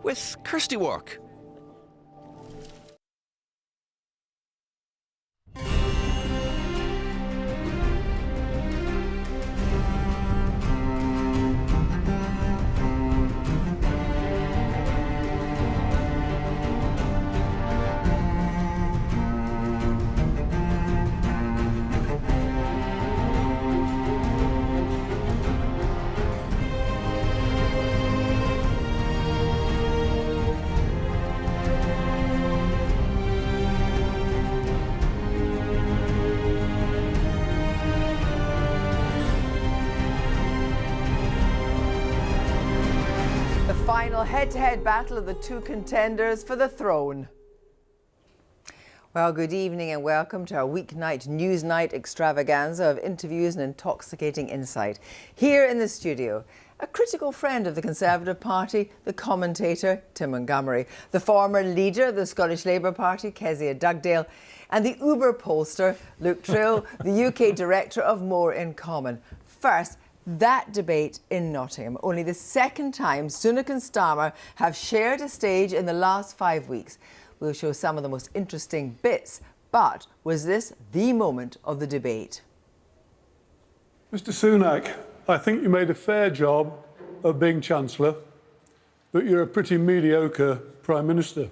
with Kirsty Wark. Final head-to-head battle of the two contenders for the throne. Well, good evening and welcome to our weeknight Newsnight extravaganza of interviews and intoxicating insight. Here in the studio, a critical friend of the Conservative Party, the commentator Tim Montgomery, the former leader of the Scottish Labour Party, Kezia Dugdale, and the Uber pollster, Electoral, the UK director of More in Common. First, that debate in Nottingham. Only the second time Sunak and Starmer have shared a stage in the last 5 weeks. We'll show some of the most interesting bits, but was this the moment of the debate? Mr Sunak, I think you made a fair job of being Chancellor, but you're a pretty mediocre Prime Minister.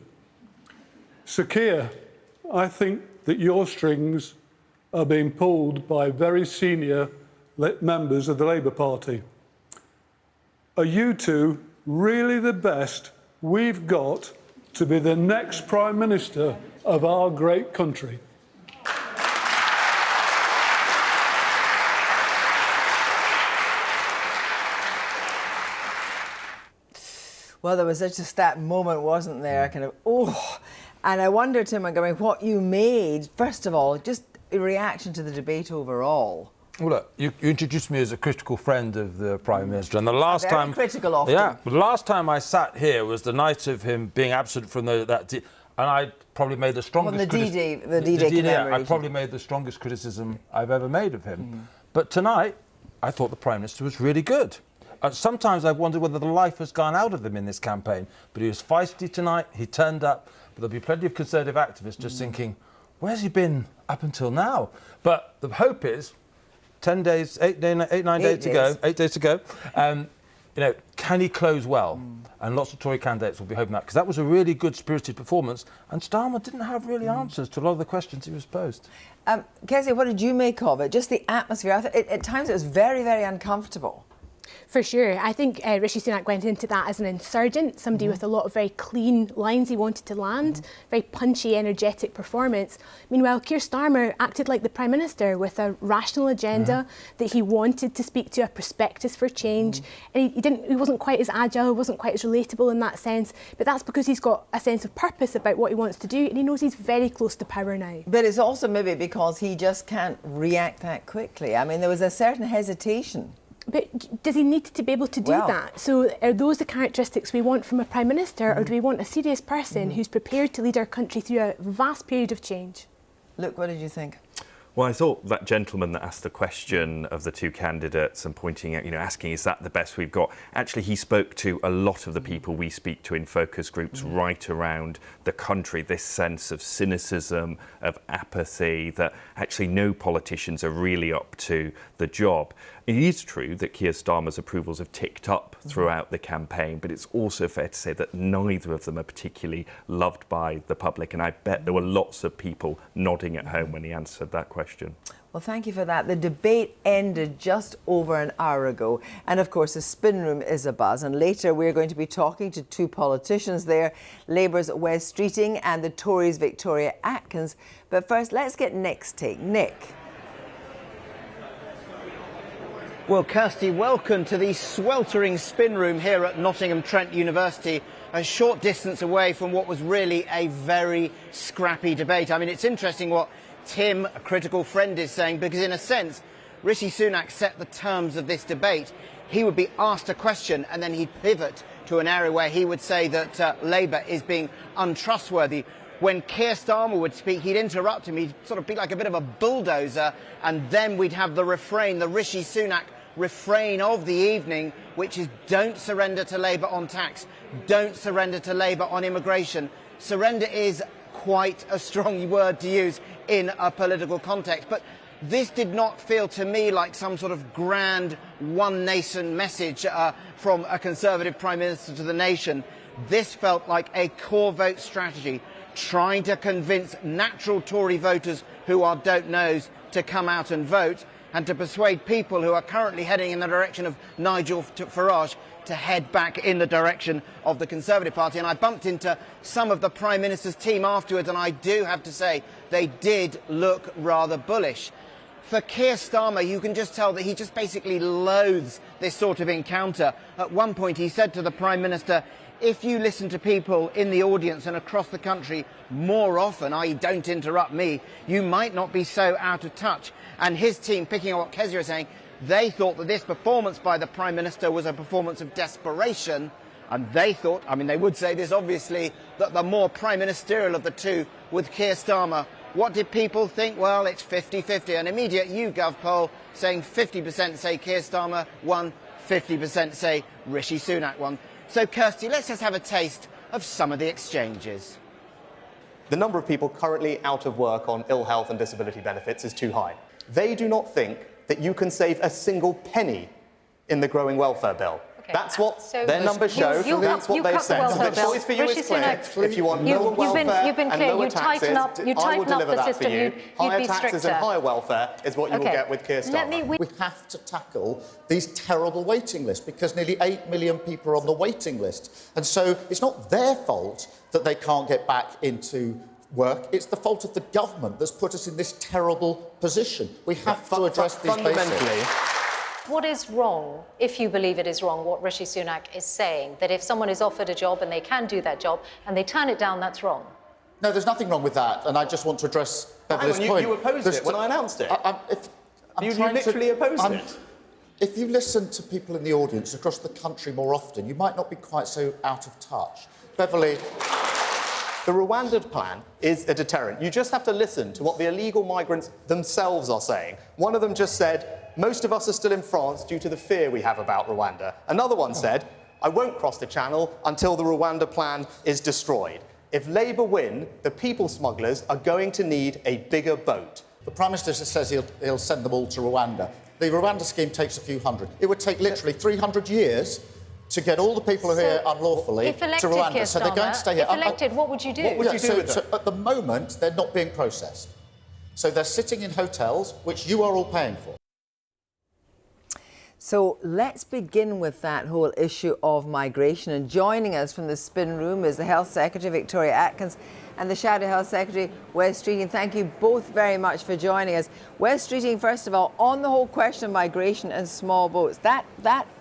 Sir Keir, I think that your strings are being pulled by very senior members of the Labour Party. Are you two really the best we've got to be the next Prime Minister of our great country? Well, there was just that moment, wasn't there? Kind of, oh. And I wonder, Tim Montgomery, what you made, first of all, just a reaction to the debate overall. Well, look, you introduced me as a critical friend of the Prime Minister, and the last time... critical often. Yeah, the last time I sat here was the night of him being absent from and I probably made the strongest... the D-Day commemoration. I probably made the strongest criticism I've ever made of him. But tonight, I thought the Prime Minister was really good. Sometimes I've wondered whether the life has gone out of him in this campaign, but he was feisty tonight, he turned up, but there'll be plenty of Conservative activists just thinking, where's he been up until now? But the hope is... 10 days, 8, 9 days to go, 8 days to go. You know, can he close well? And lots of Tory candidates will be hoping that, because that was a really good spirited performance, and Starmer didn't have really answers to a lot of the questions he was posed. Kezia, what did you make of it? Just the atmosphere. I thought at times it was very, very uncomfortable. For sure. I think Rishi Sunak went into that as an insurgent, somebody with a lot of very clean lines he wanted to land, very punchy, energetic performance. Meanwhile, Keir Starmer acted like the Prime Minister with a rational agenda that he wanted to speak to, a prospectus for change. And he wasn't quite as agile, wasn't quite as relatable in that sense, but that's because he's got a sense of purpose about what he wants to do, and he knows he's very close to power now. But it's also maybe because he just can't react that quickly. I mean, there was a certain hesitation. But does he need to be able to do that? So are those the characteristics we want from a Prime Minister, or do we want a serious person who's prepared to lead our country through a vast period of change? Look, what did you think? Well, I thought that gentleman that asked the question of the two candidates and pointing out, asking, is that the best we've got? Actually, he spoke to a lot of the people we speak to in focus groups right around the country, this sense of cynicism, of apathy, that actually no politicians are really up to the job. It is true that Keir Starmer's approvals have ticked up throughout the campaign, but it's also fair to say that neither of them are particularly loved by the public, and I bet there were lots of people nodding at home when he answered that question. Well, thank you for that. The debate ended just over an hour ago, and of course the spin room is abuzz, and later we're going to be talking to two politicians there, Labour's Wes Streeting and the Tories' Victoria Atkins. But first, let's get Nick's take. Nick. Well, Kirsty, welcome to the sweltering spin room here at Nottingham Trent University, a short distance away from what was really a very scrappy debate. I mean, it's interesting what Tim, a critical friend, is saying, because in a sense, Rishi Sunak set the terms of this debate. He would be asked a question and then he'd pivot to an area where he would say that Labour is being untrustworthy. When Keir Starmer would speak, he'd interrupt him. He'd sort of be like a bit of a bulldozer, and then we'd have the refrain, the Rishi Sunak refrain of the evening, which is don't surrender to Labour on tax, don't surrender to Labour on immigration. Surrender is quite a strong word to use in a political context, but this did not feel to me like some sort of grand one nation message from a Conservative Prime Minister to the nation. This felt like a core vote strategy, trying to convince natural Tory voters who are don't knows to come out and vote, and to persuade people who are currently heading in the direction of Nigel Farage to head back in the direction of the Conservative Party. And I bumped into some of the Prime Minister's team afterwards, and I do have to say they did look rather bullish. For Keir Starmer, you can just tell that he just basically loathes this sort of encounter. At one point he said to the Prime Minister, if you listen to people in the audience and across the country more often, i.e. don't interrupt me, you might not be so out of touch. And his team, picking on what Kezia is saying, they thought that this performance by the Prime Minister was a performance of desperation. And they thought, I mean, they would say this obviously, that the more Prime Ministerial of the two with Keir Starmer. What did people think? Well, it's 50-50. An immediate YouGov poll saying 50% say Keir Starmer won, 50% say Rishi Sunak won. So, Kirsty, let's just have a taste of some of the exchanges. The number of people currently out of work on ill health and disability benefits is too high. They do not think that you can save a single penny in the growing welfare bill. Okay. That's what their numbers show, and that's what they've said. So the choice for you is clear. If you want lower welfare and lower taxes, I will deliver that for you. Higher taxes and higher welfare is what you will get with Keir Starmer. We have to tackle these terrible waiting lists because nearly 8 million people are on the waiting list. And so it's not their fault that they can't get back into work. It's the fault of the government that's put us in this terrible position. We have to address these basics. What is wrong, if you believe it is wrong, what Rishi Sunak is saying, that if someone is offered a job and they can do that job and they turn it down, that's wrong? No, there's nothing wrong with that, and I just want to address Beverly's point. You opposed it when I announced it. You literally opposed it. If you listen to people in the audience across the country more often, you might not be quite so out of touch. Beverly... The Rwanda plan is a deterrent. You just have to listen to what the illegal migrants themselves are saying. One of them just said, most of us are still in France due to the fear we have about Rwanda. Another one said, I won't cross the channel until the Rwanda plan is destroyed. If Labour win, the people smugglers are going to need a bigger boat. The Prime Minister says he'll send them all to Rwanda. The Rwanda scheme takes a few hundred. It would take literally 300 years to get all the people who are here unlawfully to Rwanda. So they're going to stay here. If elected, what would you do? What would you do with them? So at the moment, they're not being processed. So they're sitting in hotels, which you are all paying for. So let's begin with that whole issue of migration. And joining us from the spin room is the Health Secretary, Victoria Atkins, and the Shadow Health Secretary, Wes Streeting. Thank you both very much for joining us. Wes Streeting, first of all, on the whole question of migration and small boats, that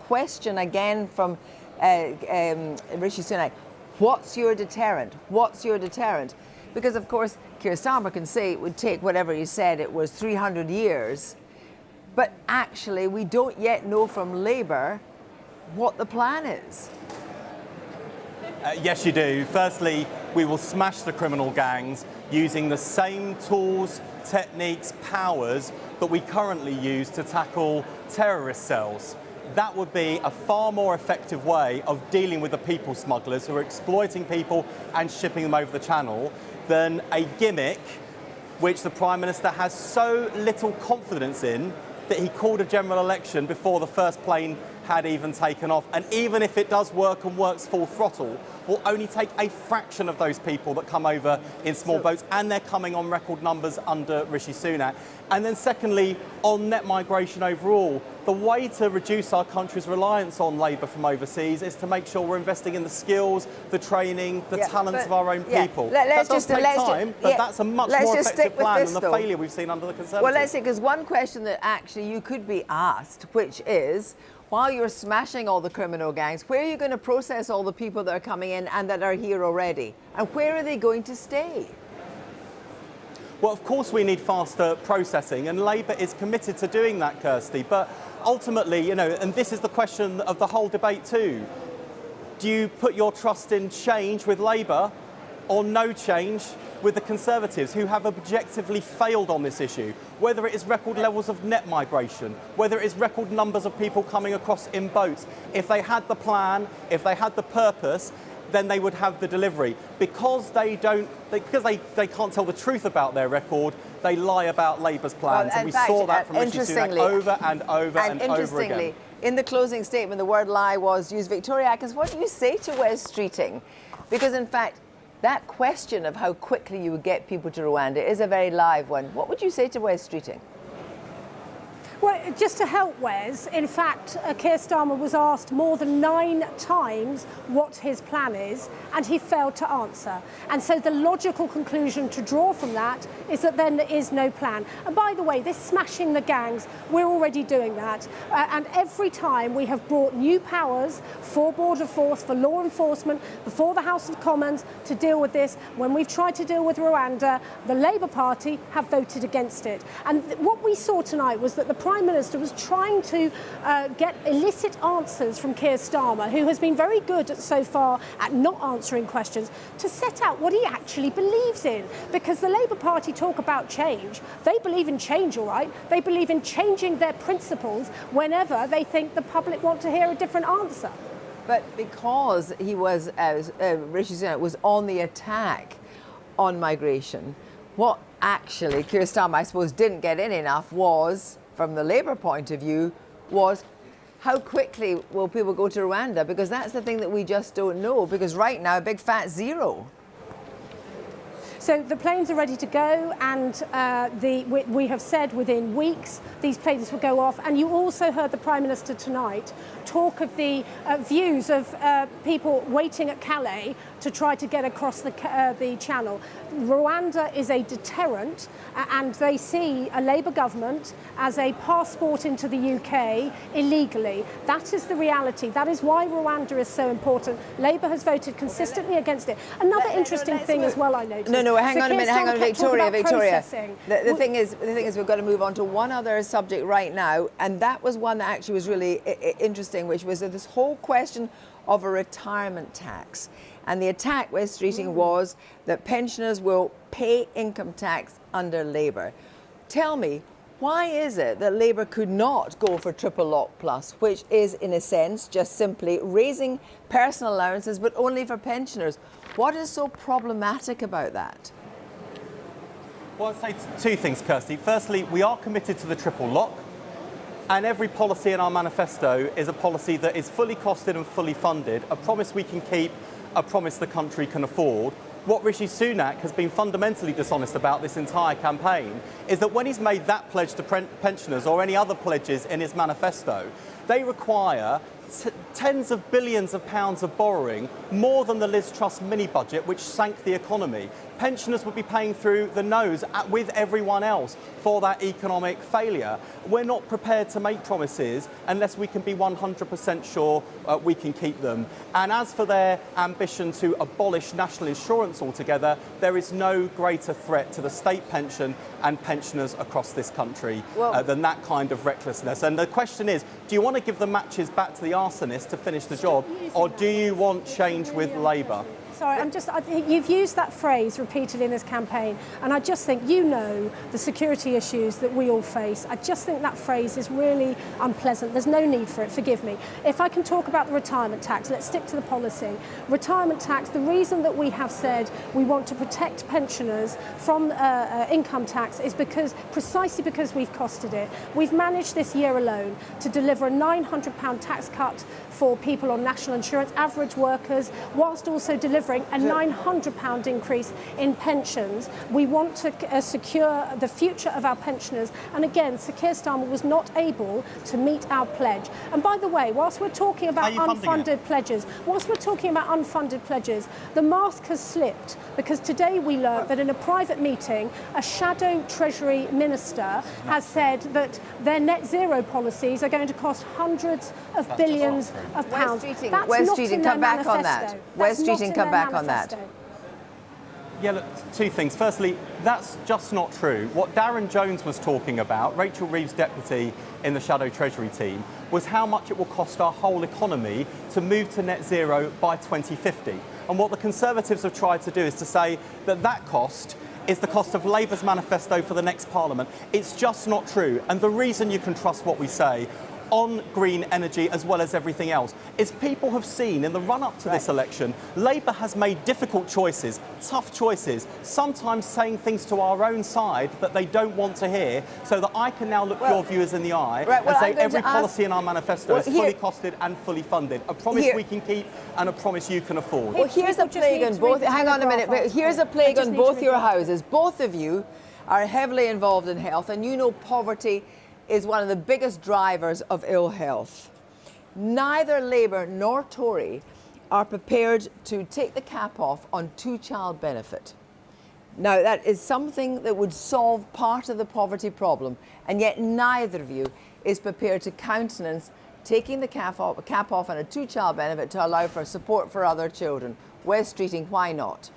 question again from Rishi Sunak, what's your deterrent? What's your deterrent? Because, of course, Keir Starmer can say it would take whatever he said, it was 300 years. But actually, we don't yet know from Labour what the plan is. Yes, you do. Firstly, we will smash the criminal gangs using the same tools, techniques, powers that we currently use to tackle terrorist cells. That would be a far more effective way of dealing with the people smugglers who are exploiting people and shipping them over the channel than a gimmick which the Prime Minister has so little confidence in that he called a general election before the first plane had even taken off. And even if it does work and works full throttle, will only take a fraction of those people that come over in small boats, and they're coming on record numbers under Rishi Sunak. And then secondly, on net migration overall, the way to reduce our country's reliance on labour from overseas is to make sure we're investing in the skills, the training, the talents of our own people. That does take time, but that's a much more effective plan than the failure we've seen under the Conservatives. Well, let's see, because one question that actually you could be asked, which is, while you're smashing all the criminal gangs, where are you going to process all the people that are coming in and that are here already? And where are they going to stay? Well, of course we need faster processing, and Labour is committed to doing that, Kirsty. But ultimately, you know, and this is the question of the whole debate too, do you put your trust in change with Labour, or no change with the Conservatives, who have objectively failed on this issue, whether it is record levels of net migration, whether it is record numbers of people coming across in boats. If they had the plan, if they had the purpose, then they would have the delivery. Because they can't tell the truth about their record, they lie about Labour's plans. Well, and we saw that from Rishi Sunak over and over and over again. In the closing statement, the word lie was used. Victoria Atkins, what do you say to Wes Streeting? Because, in fact, that question of how quickly you would get people to Rwanda is a very live one. What would you say to Wes Streeting? Well, just to help Wes, in fact, Keir Starmer was asked more than 9 times what his plan is, and he failed to answer. And so the logical conclusion to draw from that is that then there is no plan. And by the way, this smashing the gangs, we're already doing that. And every time we have brought new powers for Border Force, for law enforcement, before the House of Commons to deal with this, when we've tried to deal with Rwanda, the Labour Party have voted against it. And what we saw tonight was that the Prime Minister was trying to get illicit answers from Keir Starmer, who has been very good so far at not answering questions, to set out what he actually believes in. Because the Labour Party talk about change. They believe in change, all right. They believe in changing their principles whenever they think the public want to hear a different answer. But because he was, Rishi Sunak was on the attack on migration, what actually Keir Starmer, I suppose, didn't get in enough was, from the Labour point of view, was how quickly will people go to Rwanda? Because that's the thing that we just don't know, because right now, a big fat zero. So the planes are ready to go, and we have said within weeks these planes will go off. And you also heard the Prime Minister tonight talk of the views of people waiting at Calais to try to get across the channel. Rwanda is a deterrent, and they see a Labour government as a passport into the UK illegally. That is the reality. That is why Rwanda is so important. Labour has voted consistently against it. Another interesting thing as well, I noticed. No, hang on a minute, Victoria. The thing is, we've got to move on to one other subject right now, and that was one that actually was really interesting, which was this whole question of a retirement tax. And the attack Wes Streeting was that pensioners will pay income tax under Labour. Tell me, why is it that Labour could not go for triple lock plus, which is, in a sense, just simply raising personal allowances, but only for pensioners? What is so problematic about that? Well, I'd say 2 things, Kirsty. Firstly, we are committed to the triple lock, and every policy in our manifesto is a policy that is fully costed and fully funded, a promise we can keep, a promise the country can afford. What Rishi Sunak has been fundamentally dishonest about this entire campaign is that when he's made that pledge to pensioners or any other pledges in his manifesto, they require tens of billions of pounds of borrowing, more than the Liz Truss mini-budget, which sank the economy. Pensioners would be paying through the nose with everyone else for that economic failure. We're not prepared to make promises unless we can be 100% sure we can keep them. And as for their ambition to abolish national insurance altogether, there is no greater threat to the state pension and pensioners across this country than that kind of recklessness. And the question is, do you want to give the matches back to the arsonist to finish the job, or do you want change with Labour? Sorry, I think you've used that phrase repeatedly in this campaign, and I just think the security issues that we all face. I just think that phrase is really unpleasant. There's no need for it, forgive me. If I can talk about the retirement tax, let's stick to the policy. Retirement tax, the reason that we have said we want to protect pensioners from income tax is precisely because we've costed it. We've managed this year alone to deliver a £900 tax cut for people on national insurance, average workers, whilst also delivering a £900 increase in pensions. We want to secure the future of our pensioners. And again, Sir Keir Starmer was not able to meet our pledge. And by the way, whilst we're talking about unfunded pledges, the mask has slipped, because today we learned that in a private meeting, a shadow Treasury minister has said that their net zero policies are going to cost hundreds of billions of pounds. Wes Streeting, come back on that. Wes Streeting, come back on that. Yeah, look, 2 things. Firstly, that's just not true. What Darren Jones was talking about, Rachel Reeves' deputy in the Shadow Treasury team, was how much it will cost our whole economy to move to net zero by 2050. And what the Conservatives have tried to do is to say that that cost is the cost of Labour's manifesto for the next Parliament. It's just not true. And the reason you can trust what we say on green energy as well as everything else is people have seen in the run-up to this election, Labour has made difficult choices, tough choices, sometimes saying things to our own side that they don't want to hear, so that I can now look your viewers in the eye and say every policy in our manifesto is fully costed and fully funded. A promise we can keep and a promise you can afford. Well, here's a plague on both. Hang on a minute. But here's a plague on both your houses. Both of you are heavily involved in health, and you know poverty is one of the biggest drivers of ill health. Neither Labour nor Tory are prepared to take the cap off on two-child benefit. Now, that is something that would solve part of the poverty problem, and yet neither of you is prepared to countenance taking the cap off on a two-child benefit to allow for support for other children. Wes Streeting, why not?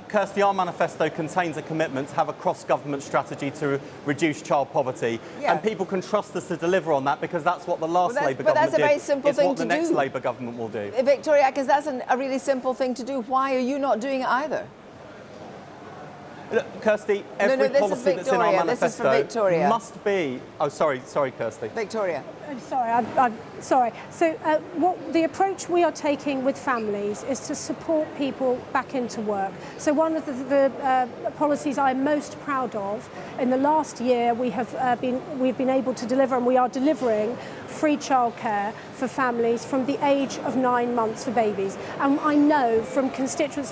Kirsty, our manifesto contains a commitment to have a cross-government strategy to reduce child poverty, and people can trust us to deliver on that because that's what the last Labour government did. That's a very simple thing to do. It's what the next Labour government will do. Victoria, because that's a really simple thing to do. Why are you not doing it either? Look, Kirsty, every policy that's in our manifesto must be... Oh, sorry, Kirsty. Victoria. I'm sorry, I'm sorry. So what the approach we are taking with families is to support people back into work. So one of the policies I'm most proud of, in the last year we've been able to deliver, and we are delivering, free childcare for families from the age of 9 months for babies. And I know from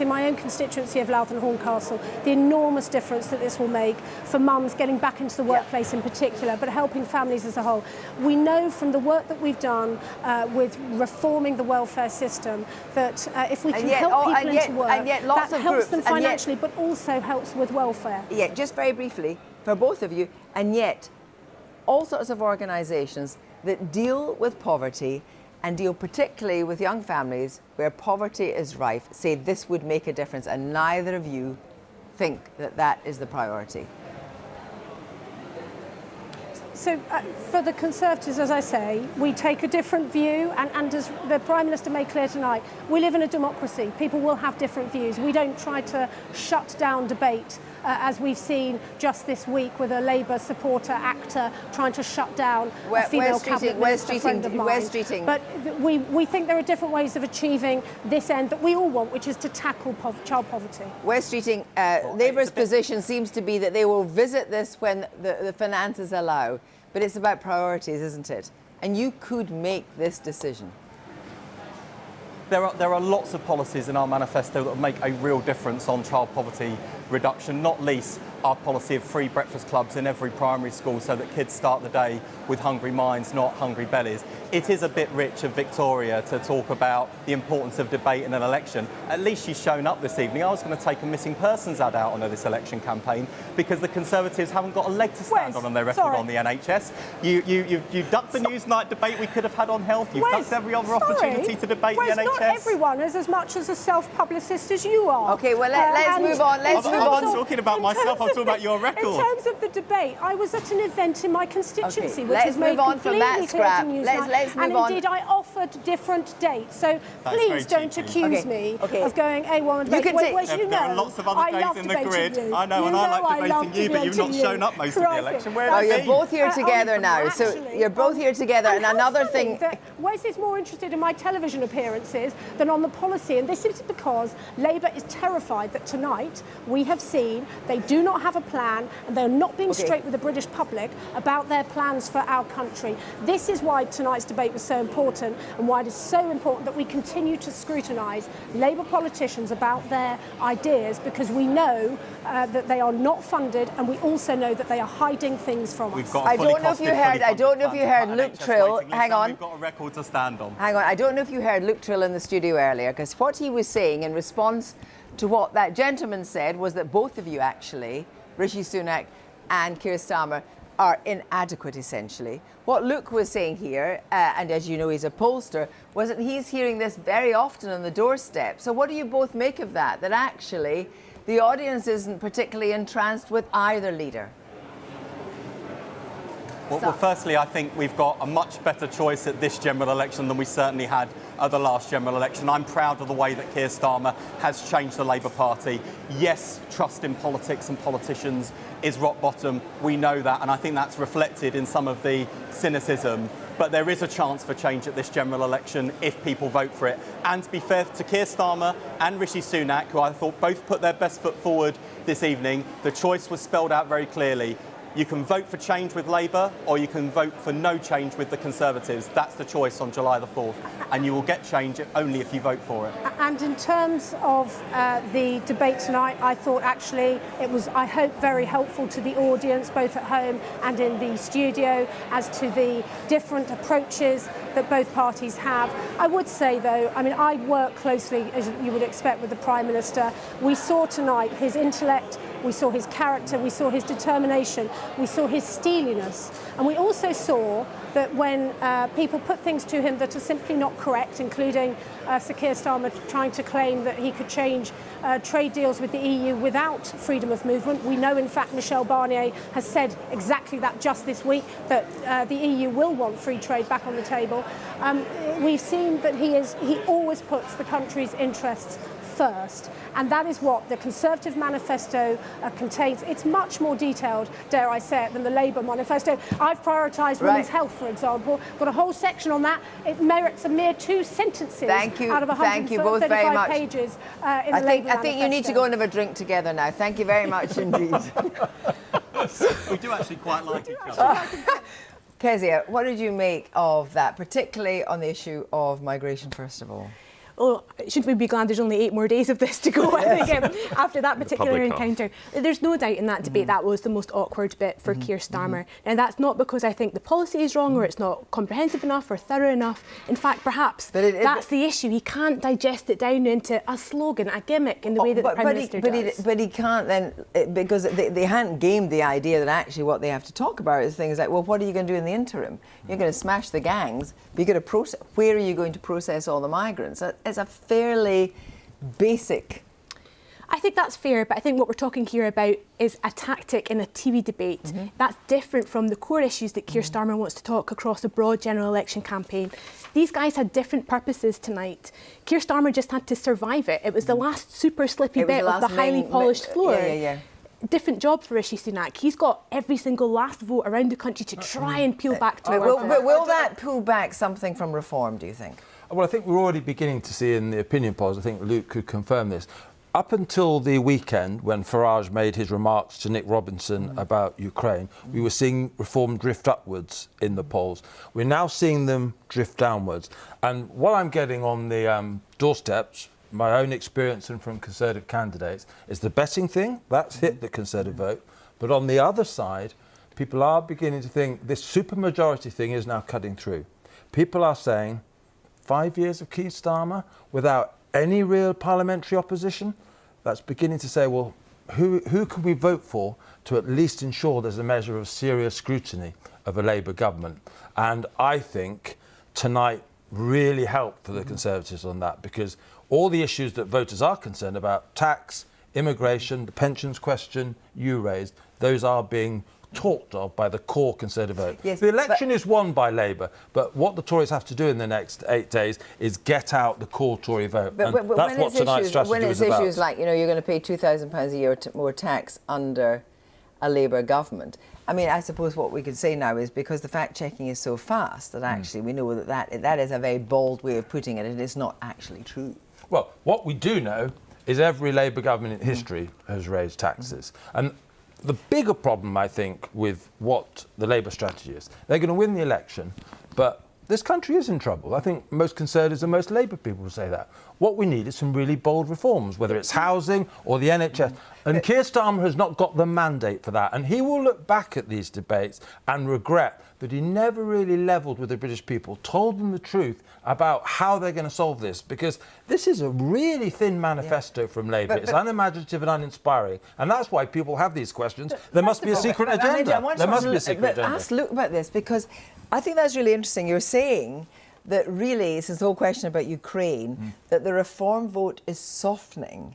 my own constituency of Louth and Horncastle, the enormous difference that this will make for mums getting back into the workplace in particular, but helping families as a whole. We know from the work that we've done with reforming the welfare system that if we can help people into work, that helps them financially, but also helps with welfare. Yeah, just very briefly, for both of you, and yet all sorts of organisations that deal with poverty and deal particularly with young families where poverty is rife say this would make a difference, and neither of you think that that is the priority. So for the Conservatives, as I say, we take a different view, and as the Prime Minister made clear tonight, we live in a democracy. People will have different views. We don't try to shut down debate, as we've seen just this week with a Labour supporter actor trying to shut down a female cabinet minister, a friend of mine. But we think there are different ways of achieving this end that we all want, which is to tackle child poverty. Wes Streeting, Labour's position seems to be that they will visit this when the finances allow. But it's about priorities, isn't it? And you could make this decision. There are lots of policies in our manifesto that will make a real difference on child poverty reduction, not least our policy of free breakfast clubs in every primary school so that kids start the day with hungry minds, not hungry bellies. It is a bit rich of Victoria to talk about the importance of debate in an election. At least she's shown up this evening. I was going to take a missing persons ad out on her this election campaign because the Conservatives haven't got a leg to stand on their record on the NHS. You ducked the Newsnight debate we could have had on health. You've ducked every other opportunity to debate the NHS. Not everyone is as much as a self-publicist as you are. OK, well, let's move on. I'm not talking about myself, I'm talking about your record. In terms of the debate, I was at an event in my constituency, which let's has made move on from that scrap. Let's move on. And indeed, I offered different dates. So please don't accuse me of going A1 debate. There are lots of other days in the grid. I know, and I like debating you, but you've not shown up most of the election. Where have you been? You're both here together now. So you're both here together. And another thing... Wes is more interested in my television appearances than on the policy. And this is because Labour is terrified that tonight we have seen they do not have a plan and they're not being straight with the British public about their plans for our country. This is why tonight's debate was so important and why it is so important that we continue to scrutinise Labour politicians about their ideas, because we know that they are not funded, and we also know that they are hiding things from us. I don't know if you heard Luke Trill. Hang on. We've got a record to stand on. Hang on. I don't know if you heard Luke Trill in the studio earlier, because what he was saying in response to what that gentleman said was that both of you actually, Rishi Sunak and Keir Starmer, are inadequate, essentially. What Luke was saying here, and as you know he's a pollster, was that he's hearing this very often on the doorstep. So what do you both make of that? That actually the audience isn't particularly entranced with either leader? Well, firstly, I think we've got a much better choice at this general election than we certainly had at the last general election. I'm proud of the way that Keir Starmer has changed the Labour Party. Yes, trust in politics and politicians is rock bottom. We know that, and I think that's reflected in some of the cynicism. But there is a chance for change at this general election if people vote for it. And to be fair to Keir Starmer and Rishi Sunak, who I thought both put their best foot forward this evening, the choice was spelled out very clearly. You can vote for change with Labour, or you can vote for no change with the Conservatives. That's the choice on July the 4th. And you will get change only if you vote for it. And in terms of the debate tonight, I thought actually it was, I hope, very helpful to the audience, both at home and in the studio, as to the different approaches that both parties have. I would say, though, I mean, I work closely, as you would expect, with the Prime Minister. We saw tonight his intellect, we saw his character, we saw his determination, we saw his steeliness. And we also saw that when people put things to him that are simply not correct, including Sir Keir Starmer trying to claim that he could change trade deals with the EU without freedom of movement. We know, in fact, Michel Barnier has said exactly that just this week, that the EU will want free trade back on the table. We've seen that he always puts the country's interests first, and that is what the Conservative manifesto contains. It's much more detailed, dare I say it, than the Labour manifesto. I've prioritised women's health, for example. Got a whole section on that. It merits a mere 2 sentences out of 135 pages in the Labour manifesto. I think you need to go and have a drink together now. Thank you very much indeed. We do actually quite like each other. Kezia, what did you make of that, particularly on the issue of migration, first of all? Oh, shouldn't we be glad there's only 8 more days of this to go, I think, after that particular encounter. There's no doubt in that debate that was the most awkward bit for Keir Starmer. And that's not because I think the policy is wrong or it's not comprehensive enough or thorough enough. In fact, perhaps that's the issue. He can't digest it down into a slogan, a gimmick in the way that the Prime Minister does. But he can't then, because they hadn't gamed the idea that actually what they have to talk about is things like, well, what are you going to do in the interim? You're going to smash the gangs, but you're going to process. Where are you going to process all the migrants? It's a fairly basic. I think that's fair, but I think what we're talking here about is a tactic in a TV debate. That's different from the core issues that Keir Starmer wants to talk across a broad general election campaign. These guys had different purposes tonight. Keir Starmer just had to survive it. It was the last super slippy bit of the highly polished floor. Different job for Rishi Sunak. He's got every single last vote around the country to try and peel back to will that pull back something from reform, do you think? Well, I think we're already beginning to see in the opinion polls, I think Luke could confirm this, up until the weekend when Farage made his remarks to Nick Robinson about Ukraine, we were seeing reform drift upwards in the polls. We're now seeing them drift downwards. And what I'm getting on the doorsteps, my own experience and from Conservative candidates, is the betting thing. That's hit the Conservative vote. But on the other side, people are beginning to think this supermajority thing is now cutting through. People are saying 5 years of Keir Starmer without any real parliamentary opposition, that's beginning to say, well, who can we vote for to at least ensure there's a measure of serious scrutiny of a Labour government? And I think tonight really helped for the Conservatives on that, because all the issues that voters are concerned about, tax, immigration, the pensions question you raised, those are being talked of by the core Conservative vote. Yes, the election is won by Labour, but what the Tories have to do in the next 8 days is get out the core Tory vote. But that's what tonight's strategy is about. When it's issues like, you're going to pay £2,000 a year more tax under a Labour government, I mean, I suppose what we could say now is because the fact-checking is so fast that actually we know that is a very bold way of putting it, and it's not actually true. Well, what we do know is every Labour government in history has raised taxes. And the bigger problem, I think, with what the Labour strategy is, they're going to win the election, but this country is in trouble. I think most Conservatives and most Labour people will say that. What we need is some really bold reforms, whether it's housing or the NHS. And Keir Starmer has not got the mandate for that. And he will look back at these debates and regret that he never really levelled with the British people, told them the truth about how they're going to solve this, because this is a really thin manifesto from Labour. It's unimaginative and uninspiring, and that's why people have these questions. There must be a secret agenda. There must be a secret agenda. Ask Luke about this, because I think that's really interesting. You're saying that really, since the whole question about Ukraine, that the reform vote is softening,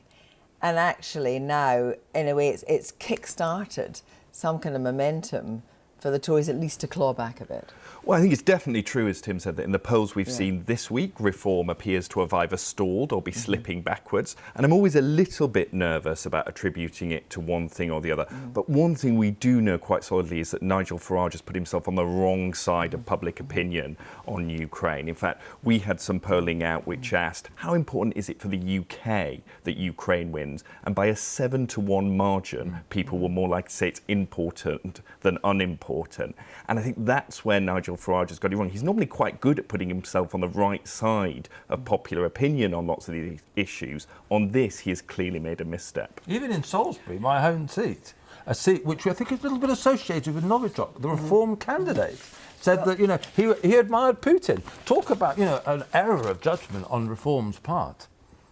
and actually now, in a way, it's kick-started some kind of momentum for the Tories at least to claw back a bit? Well, I think it's definitely true, as Tim said, that in the polls we've seen this week, Reform appears to have either stalled or be slipping backwards. And I'm always a little bit nervous about attributing it to one thing or the other. But one thing we do know quite solidly is that Nigel Farage has put himself on the wrong side of public opinion on Ukraine. In fact, we had some polling out which asked, how important is it for the UK that Ukraine wins? And by a 7-to-1 margin, people were more likely to say it's important than unimportant. And I think that's where Nigel Farage has got it wrong. He's normally quite good at putting himself on the right side of popular opinion on lots of these issues. On this, he has clearly made a misstep. Even in Salisbury, my home seat, a seat which I think is a little bit associated with Novichok, the Reform candidate, said that, he admired Putin. Talk about, an error of judgment on Reform's part.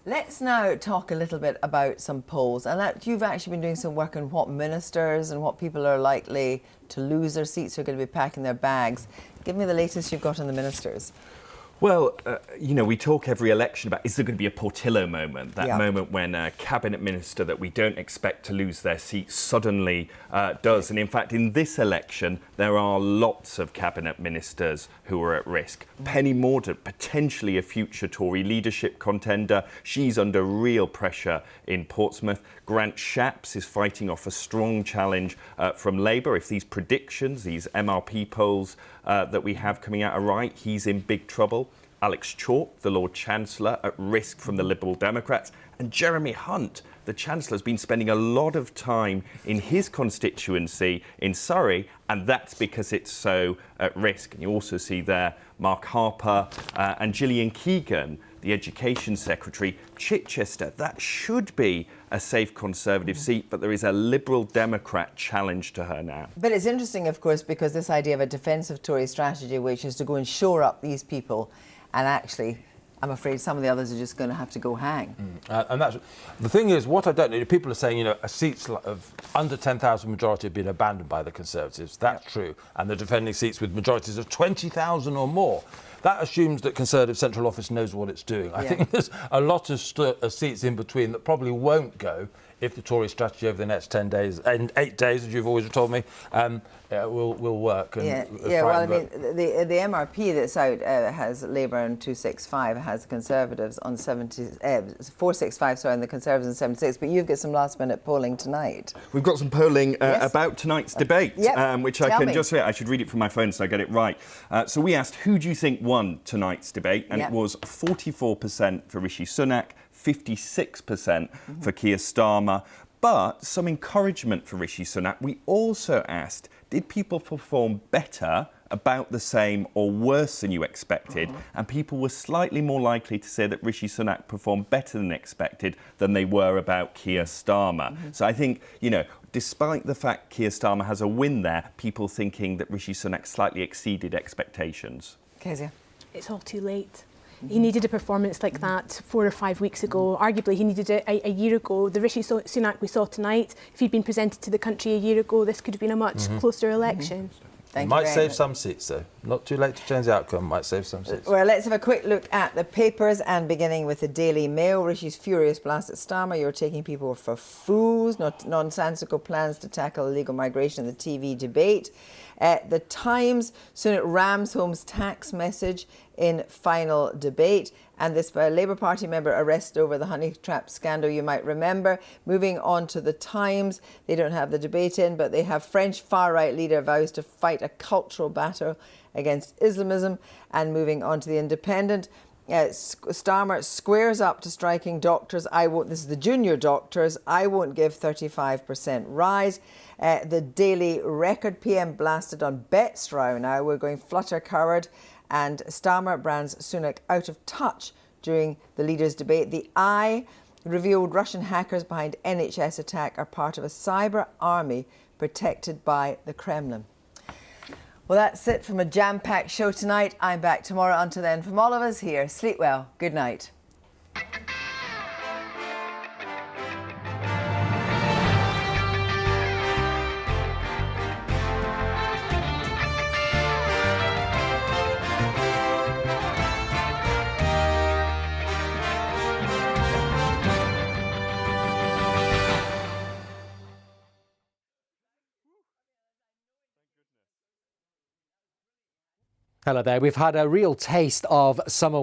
Let's now talk a little bit about some polls. And that you've actually been doing some work on what ministers and what people are likely to lose their seats, who are going to be packing their bags. Give me the latest you've got on the ministers. Well, we talk every election about, is there going to be a Portillo moment? That moment when a cabinet minister that we don't expect to lose their seat suddenly does. And in fact, in this election, there are lots of cabinet ministers who are at risk. Penny Mordaunt, potentially a future Tory leadership contender. She's under real pressure in Portsmouth. Grant Shapps is fighting off a strong challenge from Labour. If these predictions, these MRP polls that we have coming out are right, he's in big trouble. Alex Chalk, the Lord Chancellor, at risk from the Liberal Democrats. And Jeremy Hunt, the Chancellor, has been spending a lot of time in his constituency in Surrey, and that's because it's so at risk. And you also see there Mark Harper and Gillian Keegan, the Education Secretary. Chichester, that should be a safe Conservative seat, but there is a Liberal Democrat challenge to her now. But it's interesting, of course, because this idea of a defensive Tory strategy, which is to go and shore up these people, and actually, I'm afraid some of the others are just going to have to go hang. And that's the thing is, what I don't know, people are saying, seats of under 10,000 majority have been abandoned by the Conservatives. That's true. And they're defending seats with majorities of 20,000 or more. That assumes that Conservative Central Office knows what it's doing. I think there's a lot of seats in between that probably won't go if the Tory strategy over the next 10 days, and 8 days, as you've always told me, will work. And well, I mean, the MRP that's out has Labour on 265, has the Conservatives on 465, sorry, and the Conservatives on 76. But you've got some last-minute polling tonight. We've got some polling about tonight's debate, which I can just say. I should read it from my phone so I get it right. So we asked, who do you think won tonight's debate? And it was 44% for Rishi Sunak, 56% for Keir Starmer. But some encouragement for Rishi Sunak. We also asked, did people perform better, about the same or worse than you expected? And people were slightly more likely to say that Rishi Sunak performed better than expected than they were about Keir Starmer. So I think, despite the fact Keir Starmer has a win there, people thinking that Rishi Sunak slightly exceeded expectations. Kezia? It's all too late. He needed a performance like that 4 or 5 weeks ago. Arguably, he needed it a year ago. The Rishi Sunak we saw tonight, if he'd been presented to the country a year ago, this could have been a much closer election. Might save some seats, though. Not too late to change the outcome. Might save some seats. Well, let's have a quick look at the papers, and beginning with the Daily Mail. Rishi's furious blast at Starmer. You're taking people for fools. Nonsensical plans to tackle illegal migration in the TV debate. The Times, Sunak rams home's tax message in final debate. And this Labour Party member arrested over the honey trap scandal, you might remember. Moving on to the Times, they don't have the debate in, but they have French far-right leader vows to fight a cultural battle against Islamism. And moving on to the Independent, Starmer squares up to striking doctors. This is the junior doctors. I won't give 35% rise. The Daily Record, PM blasted on bets row now. We're going flutter coward. And Starmer brands Sunak out of touch during the leaders' debate. The Eye revealed Russian hackers behind NHS attack are part of a cyber army protected by the Kremlin. Well, that's it from a jam-packed show tonight. I'm back tomorrow. Until then, from all of us here, sleep well. Good night. Hello there. We've had a real taste of summer